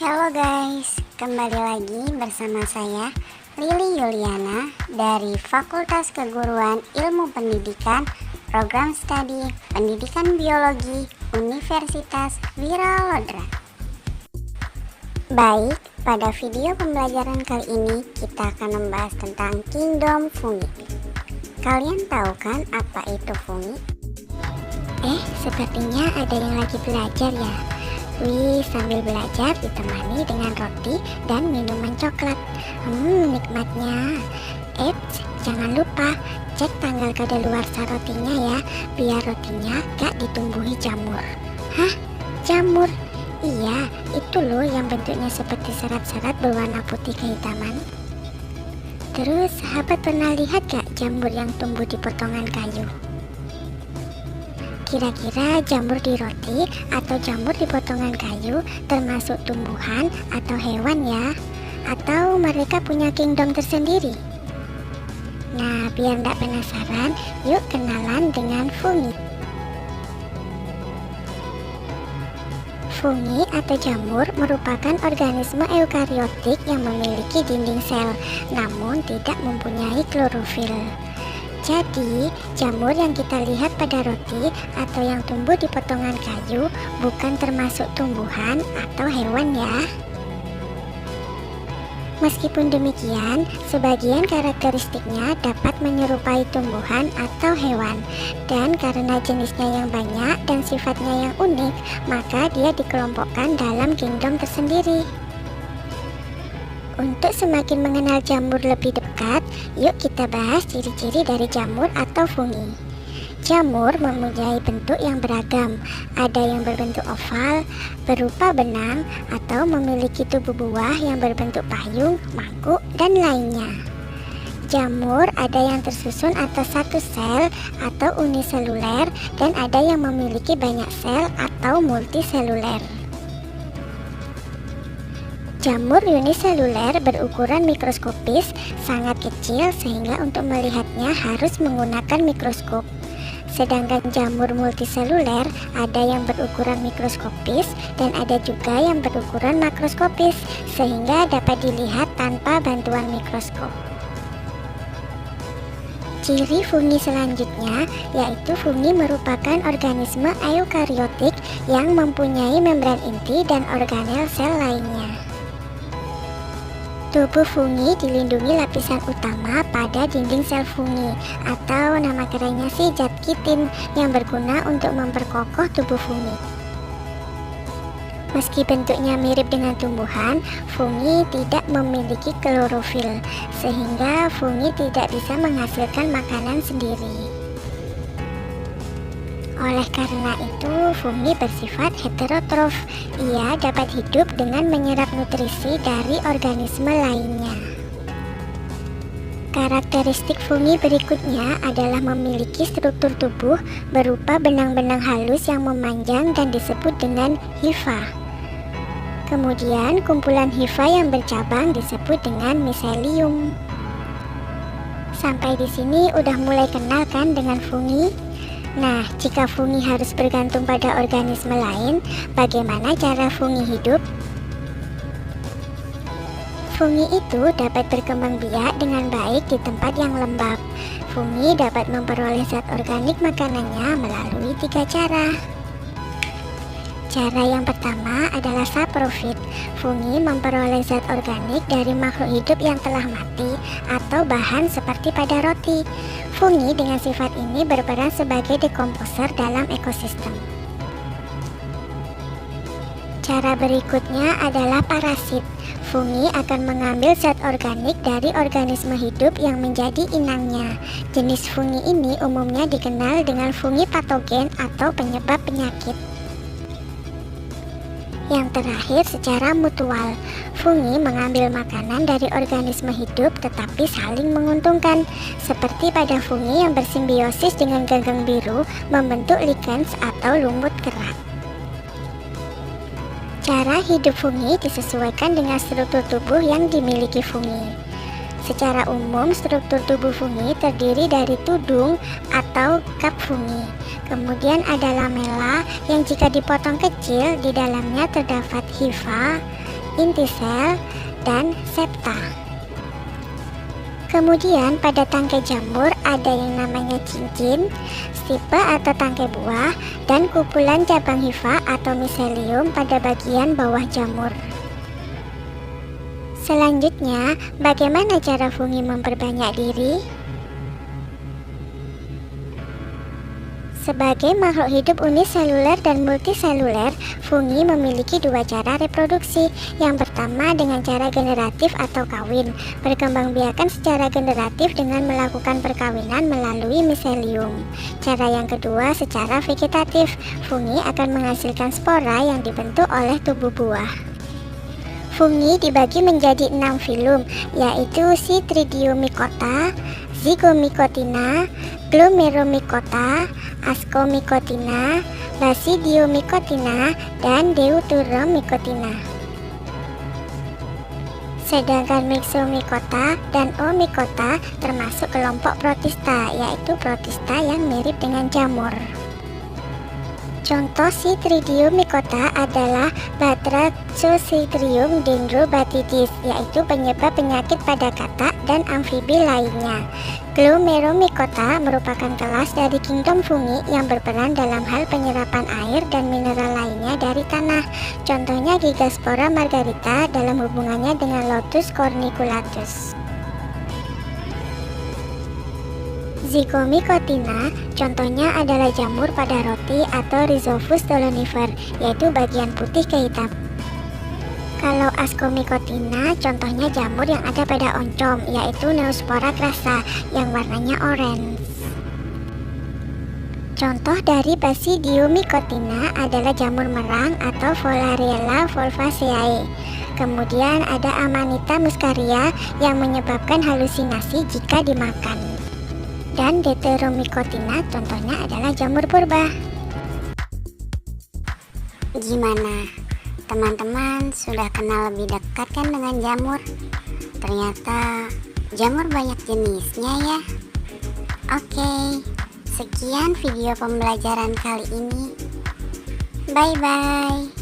Halo guys, kembali lagi bersama saya Lili Yuliana dari Fakultas Keguruan Ilmu Pendidikan Program Studi Pendidikan Biologi Universitas Wiralodra. Baik, pada video pembelajaran kali ini kita akan membahas tentang kingdom fungi. Kalian tahu kan apa itu fungi? Sepertinya ada yang lagi belajar ya. Wih, sambil belajar ditemani dengan roti dan minuman coklat. Nikmatnya. Jangan lupa cek tanggal kadaluarsa rotinya ya, biar rotinya gak ditumbuhi jamur. Hah? Jamur? Iya, itu loh yang bentuknya seperti serat-serat berwarna putih kehitaman. Terus, sahabat pernah lihat gak jamur yang tumbuh di potongan kayu? Kira-kira jamur di roti atau jamur di potongan kayu termasuk tumbuhan atau hewan ya? Atau mereka punya kingdom tersendiri? Nah, biar tidak penasaran, yuk kenalan dengan fungi. Fungi atau jamur merupakan organisme eukariotik yang memiliki dinding sel, namun tidak mempunyai klorofil. Jadi, jamur yang kita lihat pada roti atau yang tumbuh di potongan kayu bukan termasuk tumbuhan atau hewan ya. Meskipun demikian, sebagian karakteristiknya dapat menyerupai tumbuhan atau hewan. Dan karena jenisnya yang banyak dan sifatnya yang unik, maka dia dikelompokkan dalam kingdom tersendiri. Untuk semakin mengenal jamur lebih dekat, yuk kita bahas ciri-ciri dari jamur atau fungi. Jamur mempunyai bentuk yang beragam, ada yang berbentuk oval, berupa benang, atau memiliki tubuh buah yang berbentuk payung, mangkuk, dan lainnya. Jamur ada yang tersusun atas satu sel atau uniseluler, dan ada yang memiliki banyak sel atau multiseluler. Jamur uniseluler berukuran mikroskopis, sangat kecil sehingga untuk melihatnya harus menggunakan mikroskop. Sedangkan jamur multiseluler ada yang berukuran mikroskopis dan ada juga yang berukuran makroskopis sehingga dapat dilihat tanpa bantuan mikroskop. Ciri fungi selanjutnya yaitu fungi merupakan organisme eukariotik yang mempunyai membran inti dan organel sel lainnya. Tubuh fungi dilindungi lapisan utama pada dinding sel fungi atau nama kerennya sih zat kitin yang berguna untuk memperkokoh tubuh fungi. Meski bentuknya mirip dengan tumbuhan, fungi tidak memiliki klorofil sehingga fungi tidak bisa menghasilkan makanan sendiri. Oleh karena itu, fungi bersifat heterotrof. Ia dapat hidup dengan menyerap nutrisi dari organisme lainnya. Karakteristik fungi berikutnya adalah memiliki struktur tubuh berupa benang-benang halus yang memanjang dan disebut dengan hifa. Kemudian, kumpulan hifa yang bercabang disebut dengan miselium. Sampai di sini udah mulai kenal kan dengan fungi? Nah, jika fungi harus bergantung pada organisme lain, bagaimana cara fungi hidup? Fungi itu dapat berkembang biak dengan baik di tempat yang lembab. Fungi dapat memperoleh zat organik makanannya melalui 3 cara. Cara yang pertama adalah saprofit. Fungi memperoleh zat organik dari makhluk hidup yang telah mati atau bahan seperti pada roti. Fungi dengan sifat ini berperan sebagai dekomposer dalam ekosistem. Cara berikutnya adalah parasit. Fungi akan mengambil zat organik dari organisme hidup yang menjadi inangnya. Jenis fungi ini umumnya dikenal dengan fungi patogen atau penyebab penyakit. Yang terakhir, secara mutual, fungi mengambil makanan dari organisme hidup tetapi saling menguntungkan, seperti pada fungi yang bersimbiosis dengan ganggang biru membentuk lichens atau lumut kerat. Cara hidup fungi disesuaikan dengan struktur tubuh yang dimiliki fungi. Secara umum, struktur tubuh fungi terdiri dari tudung atau kap fungi. Kemudian ada lamela yang jika dipotong kecil, di dalamnya terdapat hifa inti sel, dan septa. Kemudian pada tangkai jamur ada yang namanya cincin, stipe atau tangkai buah, dan kumpulan cabang hifa atau miselium pada bagian bawah jamur. Selanjutnya, bagaimana cara fungi memperbanyak diri? Sebagai makhluk hidup uniseluler dan multiseluler, fungi memiliki dua cara reproduksi. Yang pertama dengan cara generatif atau kawin, berkembangbiakan secara generatif dengan melakukan perkawinan melalui miselium. Cara yang kedua secara vegetatif, fungi akan menghasilkan spora yang dibentuk oleh tubuh buah. Fungi dibagi menjadi 6 filum, yaitu Chytridiomycota, Zygomycotina, Glomeromycota, Ascomycotina, Basidiomycotina, dan Deuteromycotina. Sedangkan Myxomycota dan Omycota termasuk kelompok protista, yaitu protista yang mirip dengan jamur. Contoh Chytridiomycota adalah Batrachosytrium dendrobatidis, yaitu penyebab penyakit pada katak dan amfibi lainnya. Glomeromycota merupakan kelas dari kingdom fungi yang berperan dalam hal penyerapan air dan mineral lainnya dari tanah. Contohnya Gigaspora margarita dalam hubungannya dengan Lotus corniculatus. Zygomycotina contohnya adalah jamur pada roti atau Rhizopus stolonifer, yaitu bagian putih kehitam. Kalau Ascomycotina contohnya jamur yang ada pada oncom, yaitu Neospora crassa yang warnanya orange. Contoh dari Basidiomycotina adalah jamur merang atau Volariella volvaceae. Kemudian ada Amanita muscaria yang menyebabkan halusinasi jika dimakan. Dan Deuteromycotina contohnya adalah jamur purba. Gimana? Teman-teman sudah kenal lebih dekat kan dengan jamur? Ternyata jamur banyak jenisnya ya. Oke, sekian video pembelajaran kali ini. Bye-bye.